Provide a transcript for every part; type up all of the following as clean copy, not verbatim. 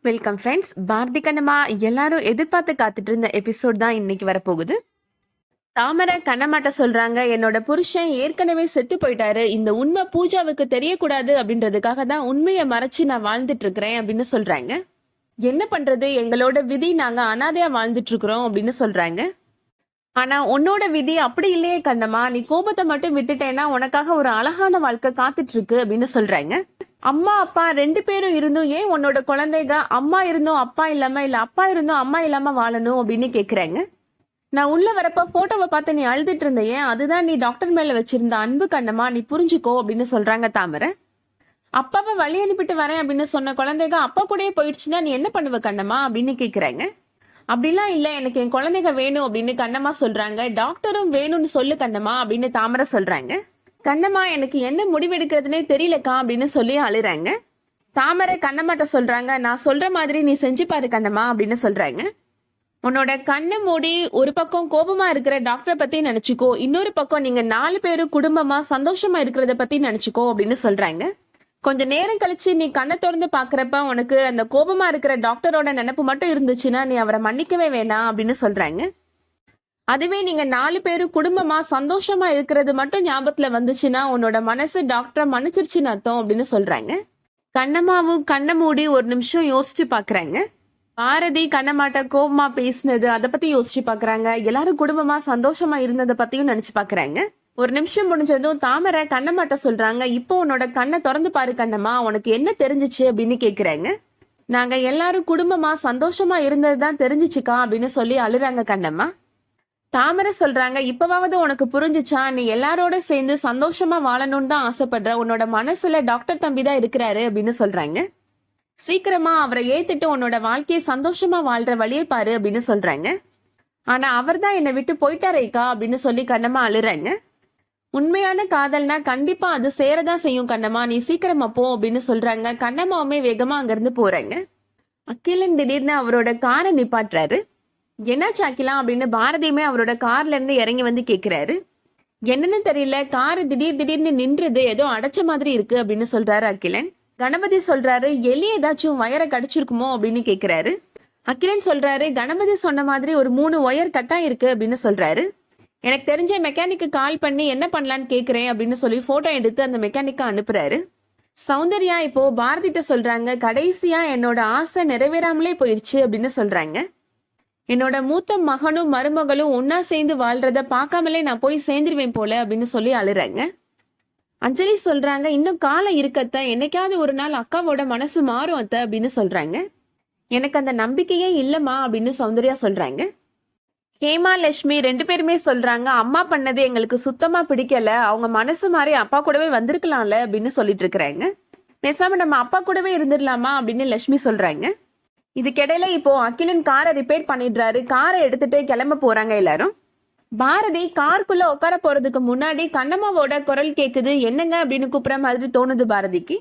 Welcome friends. Bharathi Kannamma எல்லாரும் எதிர்பார்த்து காத்துட்டு இருந்த எபிசோட் தான் இன்னைக்கு வரப்போகுது. தாமரை கண்ணம்மாட்ட சொல்றாங்க, என்னோட புருஷன் ஏற்கனவே செத்து போயிட்டாரு, இந்த உண்மை பூஜாவுக்கு தெரியக்கூடாது அப்படின்றதுக்காக தான் உண்மையை மறைச்சு நான் வாழ்ந்துட்டு இருக்கிறேன் அப்படின்னு சொல்றாங்க. என்ன பண்றது, எங்களோட விதி, நாங்க அனாதையா வாழ்ந்துட்டு இருக்கிறோம் அப்படின்னு சொல்றாங்க. ஆனா உன்னோட விதி அப்படி இல்லையே கண்ணம்மா, நீ கோபத்தை மட்டும் விட்டுட்டேன்னா உனக்காக ஒரு அழகான வாழ்க்கை காத்துட்டு இருக்கு அப்படின்னு சொல்றாங்க. அம்மா அப்பா ரெண்டு பேரும் இருந்தும் ஏன் உன்னோட குழந்தைங்க அம்மா இருந்தும் அப்பா இல்லாம இல்ல அப்பா இருந்தும் அம்மா இல்லாம வாழணும் அப்படின்னு கேக்குறாங்க. நான் உள்ள வரப்ப போட்டோவை பார்த்து நீ அழுதுட்டு இருந்த, ஏன் அதுதான் நீ டாக்டர் மேல வச்சிருந்த அன்பு கண்ணம்மா, நீ புரிஞ்சுக்கோ அப்படின்னு சொல்றாங்க தாமரை. அப்பாவை வழி அனுப்பிட்டு வரேன் அப்படின்னு சொன்ன குழந்தைங்க அப்பா கூடயே போயிடுச்சுன்னா நீ என்ன பண்ணுவ கண்ணம்மா அப்படின்னு கேக்குறாங்க. அப்படிலாம் இல்ல, எனக்கு என் குழந்தைங்க வேணும் அப்படின்னு கண்ணம்மா சொல்றாங்க. டாக்டரும் வேணும்னு சொல்லு கண்ணம்மா அப்படின்னு தாமரை சொல்றாங்க. கண்ணம்மா எனக்கு என்ன முடிவெடுக்கிறதுனே தெரியலக்கா அப்படின்னு சொல்லி அழுறாங்க. தாமரை கண்ணம்மாட்ட சொல்றாங்க, நான் சொல்ற மாதிரி நீ செஞ்சு பாரு கண்ணம்மா அப்படின்னு சொல்றாங்க. உன்னோட கண்ணை மூடி ஒரு பக்கம் கோபமா இருக்கிற டாக்டரை பத்தி நினைச்சுக்கோ, இன்னொரு பக்கம் நீங்க 4 பேரும் குடும்பமா சந்தோஷமா இருக்கிறத பத்தி நினைச்சுக்கோ அப்படின்னு சொல்றாங்க. கொஞ்ச நேரம் கழிச்சு நீ கண்ணை திறந்து பாக்குறப்ப உனக்கு அந்த கோபமா இருக்கிற டாக்டரோட நினைப்பு மட்டும் இருந்துச்சுன்னா நீ அவரை மன்னிக்கவே வேணாம் அப்படின்னு சொல்றாங்க. அதுவே நீங்க 4 பேரும் குடும்பமா சந்தோஷமா இருக்கிறது மட்டும் ஞாபகத்துல வந்துச்சுன்னா உன்னோட மனசு டாக்டரை மன்னிச்சிருச்சுன்னு அர்த்தம் அப்படின்னு சொல்றாங்க. கண்ணம்மாவும் கண்ணை மூடி ஒரு நிமிஷம் யோசிச்சு பாக்குறாங்க. பாரதி கண்ணம்மாட்ட கோபமா பேசினது அதை பத்தி யோசிச்சு பாக்குறாங்க. எல்லாரும் குடும்பமா சந்தோஷமா இருந்ததை பத்தியும் நினைச்சு பாக்குறாங்க. ஒரு நிமிஷம் முடிஞ்சதும் தாமரை கண்ணம்மாட்ட சொல்றாங்க, இப்போ உன்னோட கண்ணை திறந்து பாரு கண்ணம்மா, உனக்கு என்ன தெரிஞ்சிச்சு அப்படின்னு கேக்குறாங்க. நாங்க எல்லாரும் குடும்பமா சந்தோஷமா இருந்ததுதான் தெரிஞ்சிச்சுக்கா அப்படின்னு சொல்லி அழுறாங்க கண்ணம்மா. தாமரை சொல்றாங்க, இப்பவாவது உனக்கு புரிஞ்சுச்சா, நீ எல்லாரோட சேர்ந்து சந்தோஷமா வாழணும்னு தான் ஆசைப்படுற, உன்னோட மனசுல டாக்டர் தம்பி தான் இருக்கிறாரு அப்படின்னு சொல்றாங்க. சீக்கிரமா அவரை ஏத்துட்டு உன்னோட வாழ்க்கையை சந்தோஷமா வாழ்ற வழியை பாரு அப்படின்னு சொல்றாங்க. ஆனா அவர் தான் என்னை விட்டு போயிட்டாரேக்கா அப்படின்னு சொல்லி கண்ணம்மா அழுறாங்க. உண்மையான காதல்னா கண்டிப்பா அது சேரதான் செய்யும் கண்ணம்மா, நீ சீக்கிரமா போ அப்படின்னு சொல்றாங்க. கண்ணம்மாவுமே வேகமா அங்கிருந்து போறாங்க. அகிலன் திடீர்னு அவரோட காரை நிப்பாட்டுறாரு. என்னாச்சு அகிலா அப்படின்னு பாரதியுமே அவரோட கார்ல இருந்து இறங்கி வந்து கேக்குறாரு. என்னன்னு தெரியல, காரு திடீர்னு நின்றது, ஏதோ அடைச்ச மாதிரி இருக்கு அப்படின்னு சொல்றாரு அகிலன். கணபதி சொல்றாரு, எலி ஏதாச்சும் வயரை கடிச்சிருக்குமோ அப்படின்னு கேக்குறாரு. அகிலன் சொல்றாரு, கணபதி சொன்ன மாதிரி ஒரு 3 ஒயர் கட்டா இருக்கு அப்படின்னு சொல்றாரு. எனக்கு தெரிஞ்ச மெக்கானிக்கு கால் பண்ணி என்ன பண்ணலான்னு கேக்குறேன் அப்படின்னு சொல்லி போட்டோ எடுத்து அந்த மெக்கானிக்கை அனுப்புறாரு. சௌந்தர்யா இப்போ பாரதிட்ட சொல்றாங்க, கடைசியா என்னோட ஆசை நிறைவேறாமலே போயிடுச்சு அப்படின்னு சொல்றாங்க. என்னோட மூத்த மகனும் மருமகளும் ஒன்னா சேர்ந்து வாழ்றத பார்க்காமலே நான் போய் சேர்ந்துருவேன் போல அப்படின்னு சொல்லி அழுறாங்க. அஞ்சலி சொல்றாங்க, இன்னும் காலம் இருக்கத்த, என்னைக்காவது ஒரு நாள் அக்காவோட மனசு மாறும் அத்த அப்படின்னு சொல்றாங்க. எனக்கு அந்த நம்பிக்கையே இல்லம்மா அப்படின்னு சௌந்தர்யா சொல்றாங்க. ஹேமா லட்சுமி 2 பேருமே சொல்றாங்க, அம்மா பண்ணது எங்களுக்கு சுத்தமா பிடிக்கல, அவங்க மனசு மாறி அப்பா கூடவே வந்திருக்கலாம்ல அப்படின்னு சொல்லிட்டு இருக்கிறாங்க. பேசாம நம்ம அப்பா கூடவே இருந்துடலாமா அப்படின்னு லட்சுமி சொல்றாங்க. இதுக்கிடையில இப்போ அகிலன் காரை ரிப்பேர் பண்ணிடுறாரு. காரை எடுத்துட்டு கிளம்ப போறாங்க எல்லாரும். பாரதி காருக்குள்ள உட்கார போறதுக்கு முன்னாடி கண்ணம்மாவோட குரல் கேக்குது. என்னங்க அப்படின்னு கூப்பிடுற மாதிரி தோணுது பாரதிக்கு.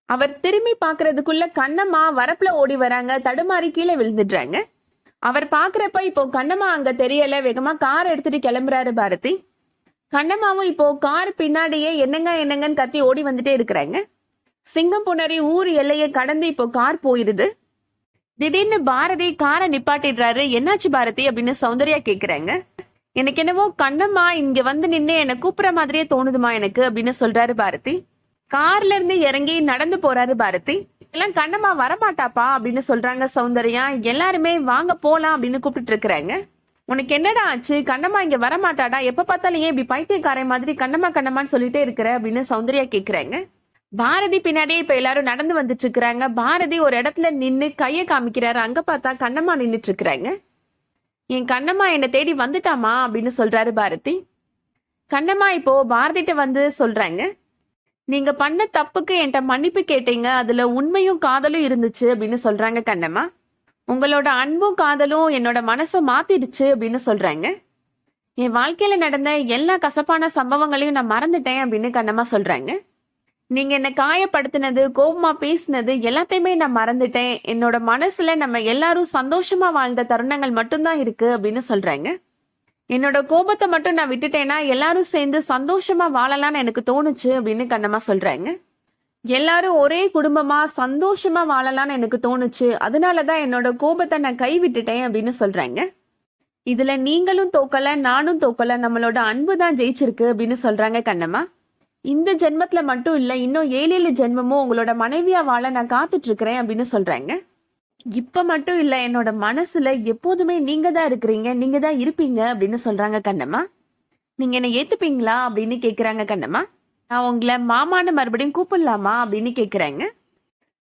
அவர் திரும்பி பாக்குறதுக்குள்ள கண்ணம்மா வரப்புல ஓடி வராங்க. தடுமாறி கீழே விழுந்துடுறாங்க. அவர் பாக்குறப்ப இப்போ கண்ணம்மா அங்க தெரியல. வேகமா கார் எடுத்துட்டு கிளம்புறாரு பாரதி. கண்ணம்மாவும் இப்போ கார் பின்னாடியே என்னங்கன்னு கத்தி ஓடி வந்துட்டே இருக்கிறாங்க. சிங்கம்புணரி ஊர் எல்லையை கடந்து இப்போ கார் போயிருது. திடீர்னு பாரதி காரை நிப்பாட்டிடுறாரு. என்னாச்சு பாரதி அப்படின்னு சௌந்தர்யா கேக்குறாங்க. எனக்கு என்னவோ கண்ணம்மா இங்க வந்து நின்று என்னை கூப்பிடுற மாதிரியே தோணுதுமா எனக்கு அப்படின்னு சொல்றாரு பாரதி. கார்ல இருந்து இறங்கி நடந்து போறாரு பாரதி. எல்லாம் கண்ணம்மா வரமாட்டாப்பா அப்படின்னு சொல்றாங்க சௌந்தர்யா. எல்லாருமே வாங்க போலாம் அப்படின்னு கூப்பிட்டு இருக்கிறாங்க. உனக்கு என்னடா ஆச்சு, கண்ணம்மா இங்க வரமாட்டாடா, எப்ப பார்த்தாலும் ஏன் இப்படி பைத்தியக்காரை மாதிரி கண்ணம்மான்னு சொல்லிட்டே இருக்கிற அப்படின்னு சௌந்தர்யா கேக்குறாங்க. பாரதி பின்னாடியே இப்ப எல்லாரும் நடந்து வந்துட்டு இருக்கிறாங்க. பாரதி ஒரு இடத்துல நின்னு கைய காமிக்கிறாரு. அங்க பார்த்தா கண்ணம்மா நின்னுட்டு இருக்கிறாங்க. என் கண்ணம்மா என்னை தேடி வந்துட்டாமா அப்படின்னு சொல்றாரு பாரதி. கண்ணம்மா இப்போ பாரதிட்ட வந்து சொல்றாங்க, நீங்க பண்ண தப்புக்கு என்கிட்ட மன்னிப்பு கேட்டீங்க, அதுல உண்மையும் காதலும் இருந்துச்சு அப்படின்னு சொல்றாங்க கண்ணம்மா. உங்களோட அன்பும் காதலும் என்னோட மனசை மாத்திடுச்சு அப்படின்னு சொல்றாங்க. என் வாழ்க்கையில நடந்த எல்லா கசப்பான சம்பவங்களையும் நான் மறந்துட்டேன் அப்படின்னு கண்ணம்மா சொல்றாங்க. நீங்க என்ன காயப்படுத்தினது, கோபமா பேசினது எல்லாத்தையுமே நான் மறந்துட்டேன். என்னோட மனசுல நம்ம எல்லாரும் சந்தோஷமா வாழ்ந்த தருணங்கள் மட்டும்தான் இருக்கு அப்படின்னு சொல்றாங்க. என்னோட கோபத்தை மட்டும் நான் விட்டுட்டேன்னா எல்லாரும் சேர்ந்து சந்தோஷமா வாழலாம்னு எனக்கு தோணுச்சு அப்படின்னு கண்ணம்மா சொல்றாங்க. எல்லாரும் ஒரே குடும்பமா சந்தோஷமா வாழலாம்னு எனக்கு தோணுச்சு. அதனாலதான் என்னோட கோபத்தை நான் கைவிட்டுட்டேன் அப்படின்னு சொல்றாங்க. இதுல நீங்களும் தோக்கல, நானும் தோக்கல, நம்மளோட அன்பு தான் ஜெயிச்சிருக்கு அப்படின்னு சொல்றாங்க கண்ணம்மா. இந்த ஜென்மத்துல மட்டும் இல்ல, இன்னும் 7 ஜென்மமும் உங்களோட மனைவியா வாழ நான் காத்துட்டு இருக்கிறேன் அப்படின்னு சொல்றாங்க. இப்ப மட்டும் இல்ல, என்னோட மனசுல எப்போதுமே நீங்க தான் இருக்கிறீங்க, நீங்க தான் இருப்பீங்க அப்படின்னு சொல்றாங்க கண்ணம்மா. நீங்க என்ன ஏத்துப்பீங்களா அப்படின்னு கேக்குறாங்க கண்ணம்மா. நான் உங்களை மாமான்னு மறுபடியும் கூப்பிடலாமா அப்படின்னு கேக்குறாங்க.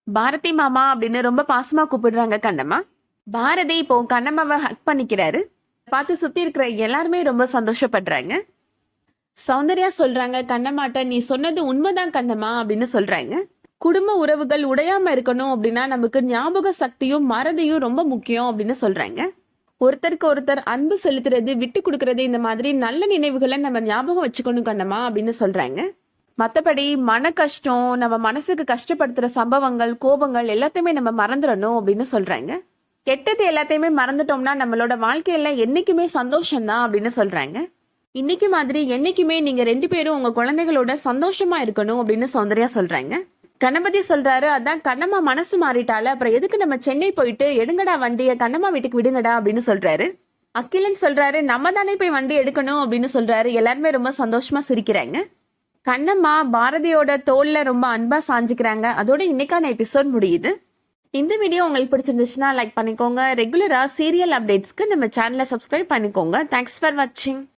பாரதி மாமா அப்படின்னு ரொம்ப பாசமா கூப்பிடுறாங்க கண்ணம்மா. பாரதி இப்போ கண்ணம்மாவை ஹக் பண்ணிக்கிறாரு. பார்த்து சுத்தி இருக்கிற எல்லாருமே ரொம்ப சந்தோஷப்படுறாங்க. சௌந்தர்யா சொல்றாங்க கண்ணம்மாட்ட, நீ சொன்னது உண்மைதான் கண்ணம்மா அப்படின்னு சொல்றாங்க. குடும்ப உறவுகள் உடையாம இருக்கணும் அப்படின்னா நமக்கு ஞாபக சக்தியும் மறதியும் ரொம்ப முக்கியம் அப்படின்னு சொல்றாங்க. ஒருத்தருக்கு ஒருத்தர் அன்பு செலுத்துறது, விட்டு கொடுக்கறது, இந்த மாதிரி நல்ல நினைவுகளை நம்ம ஞாபகம் வச்சுக்கணும் கண்ணம்மா அப்படின்னு சொல்றாங்க. மற்றபடி மன கஷ்டம், நம்ம மனசுக்கு கஷ்டப்படுத்துற சம்பவங்கள், கோபங்கள் எல்லாத்தையுமே நம்ம மறந்துடணும் அப்படின்னு சொல்றாங்க. கெட்டது எல்லாத்தையுமே மறந்துட்டோம்னா நம்மளோட வாழ்க்கையில என்னைக்குமே சந்தோஷம்தான் அப்படின்னு சொல்றாங்க. இன்னைக்கு மாதிரி என்னைக்குமே நீங்க 2 பேரும் உங்க குழந்தைகளோட சந்தோஷமா இருக்கணும் அப்படின்னு சௌந்தர்யா சொல்றாங்க. கணபதி சொல்றாரு, அதான் கண்ணம்மா மனசு மாறிட்டால, அப்புறம் எதுக்கு நம்ம சென்னை போயிட்டு எடுங்கடா வண்டியை, கண்ணம்மா வீட்டுக்கு விடுங்கடா அப்படின்னு சொல்றாரு. அகிலன் சொல்றாரு, நம்ம தானே போய் வண்டி எடுக்கணும் அப்படின்னு சொல்றாரு. எல்லாருமே ரொம்ப சந்தோஷமா சிரிக்கிறாங்க. கண்ணம்மா பாரதியோட தோல்ல ரொம்ப அன்பா சாஞ்சுக்கிறாங்க. அதோட இன்னைக்கான எபிசோட் முடியுது. இந்த வீடியோ உங்களுக்கு பிடிச்சிருந்துச்சுன்னா லைக் பண்ணிக்கோங்க. ரெகுலரா சீரியல் அப்டேட்ஸ்க்கு நம்ம சேனலை சப்ஸ்கிரைப் பண்ணிக்கோங்க. தேங்க்ஸ் ஃபார் வாட்சிங்.